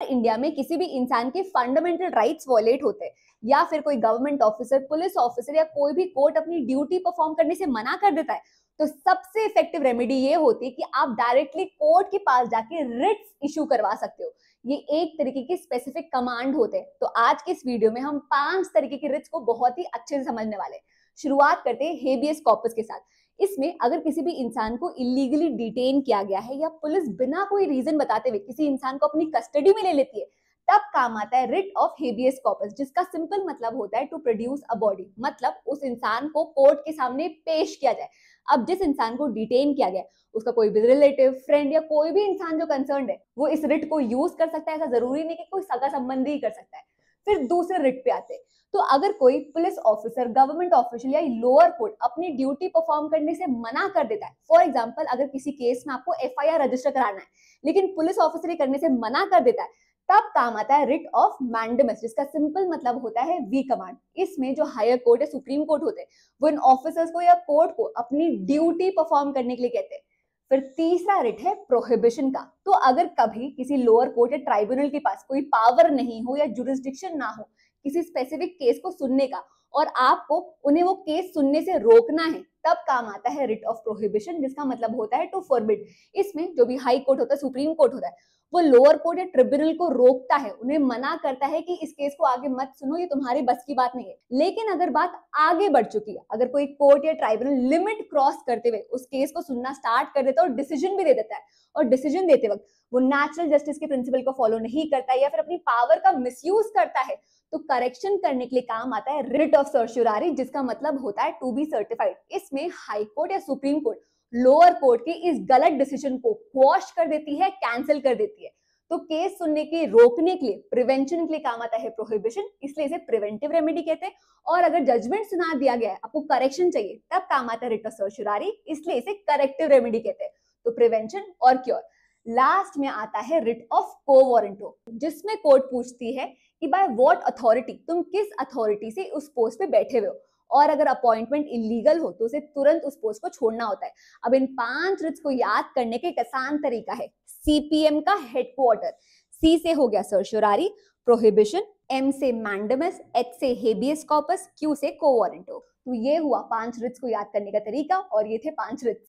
India में किसी भी इंसान के फंडामेंटल राइट्स वॉयलेट होते हैं या फिर कोई गवर्नमेंट ऑफिसर, पुलिस ऑफिसर या कोई भी कोर्ट अपनी ड्यूटी परफॉर्म करने से मना कर देता है, तो सबसे इफेक्टिव रेमेडी ये होती है कि आप डायरेक्टली कोर्ट के पास जाके रिट्स इशू करवा सकते हो। ये एक तरीके की स्पेसिफिक कमांड होते हैं। तो आज के इस वीडियो में हम 5 तरीके की रिट्स को बहुत ही अच्छे से समझने वाले हैं। शुरुआत करते हैं हेबियस कॉर्पस के साथ। इसमें अगर किसी भी इंसान को इलीगली डिटेन किया गया है या पुलिस बिना कोई रीजन बताते हुए किसी इंसान को अपनी कस्टडी में ले लेती है, तब काम आता है रिट ऑफ हेबियस कॉर्पस, जिसका सिंपल मतलब होता है टू प्रोड्यूस अ बॉडी, मतलब उस इंसान को कोर्ट के सामने पेश किया जाए। अब जिस इंसान को डिटेन किया गया उसका कोई भी रिलेटिव, फ्रेंड या कोई भी इंसान जो कंसर्न है वो इस रिट को यूज कर सकता है। ऐसा जरूरी नहीं कि कोई सगा संबंधी ही कर सकता है। फिर दूसरे रिट पे आते हैं। तो अगर कोई पुलिस ऑफिसर, गवर्नमेंट ऑफिशियल या लोअर कोर्ट अपनी ड्यूटी परफॉर्म करने से मना कर देता है, फॉर एग्जांपल अगर किसी केस में आपको एफआईआर रजिस्टर कराना है लेकिन पुलिस ऑफिसर करने से मना कर देता है, तब काम आता है रिट ऑफ मैंडेमस, जिसका सिंपल मतलब होता है वी कमांड। इसमें जो हायर कोर्ट या सुप्रीम कोर्ट होते हैं वो इन ऑफिसर्स को या कोर्ट को अपनी ड्यूटी परफॉर्म करने के लिए कहते हैं। फिर तीसरा रिट है प्रोहिबिशन का। तो अगर कभी किसी लोअर कोर्ट या ट्राइब्यूनल के पास कोई पावर नहीं हो या जुरिस्डिक्शन ना हो किसी स्पेसिफिक केस को सुनने का और आपको उन्हें वो केस सुनने से रोकना है, तब काम आता है रिट ऑफ प्रोहिबिशन, जिसका मतलब होता है टू फॉरबिड। इसमें जो भी हाई कोर्ट होता है, सुप्रीम कोर्ट होता है, वो लोअर कोर्ट या ट्रिब्यूनल को रोकता है, उन्हें मना करता है कि इस केस को आगे मत सुनो, ये तुम्हारी बस की बात नहीं है। लेकिन अगर बात आगे बढ़ चुकी है, अगर कोई कोर्ट या ट्राइब्यूनल लिमिट क्रॉस करते हुए उस केस को सुनना स्टार्ट कर देता है और डिसीजन भी दे देता है, और डिसीजन देते वक्त वो नेचुरल जस्टिस के प्रिंसिपल को फॉलो नहीं करता है या फिर अपनी पावर का मिसयूज करता है, तो करेक्शन करने के लिए काम आता है रिट ऑफ सर्चुरारी, जिसका मतलब होता है टू बी सर्टिफाइड। इसमें हाई कोर्ट या सुप्रीम कोर्ट लोअर कोर्ट के इस गलत डिसीजन को क्वॉश कर देती है, कैंसिल कर देती है। तो केस सुनने के रोकने के लिए, प्रिवेंशन के लिए काम आता है प्रोहिबिशन, इसलिए इसे प्रिवेंटिव रेमेडी कहते हैं। और अगर जजमेंट सुना दिया गया है, आपको करेक्शन चाहिए, तब काम आता है रिट ऑफ सर्चुरारी, इसलिए इसे करेक्टिव रेमेडी कहते हैं। तो प्रिवेंशन और क्योर। लास्ट में आता है रिट ऑफ को वारंटो, जिसमें कोर्ट पूछती है कि बाय व्हाट अथॉरिटी, तुम किस अथॉरिटी से उस पोस्ट पे बैठे हुए हो, और अगर अपॉइंटमेंट इलीगल हो तो उसे तुरंत उस पोस्ट को छोड़ना होता है। अब इन 5 रिट्स को याद करने का एक आसान तरीका है सीपीएम का हेडक्वार्टर। सी से हो गया सर्चुरारी, प्रोहिबिशन, एम से मैंडेमस, एच से हेबियस कॉर्पस, क्यू से को वारंटो। तो ये हुआ 5 रिट्स को याद करने का तरीका, और ये थे 5 रिट्स।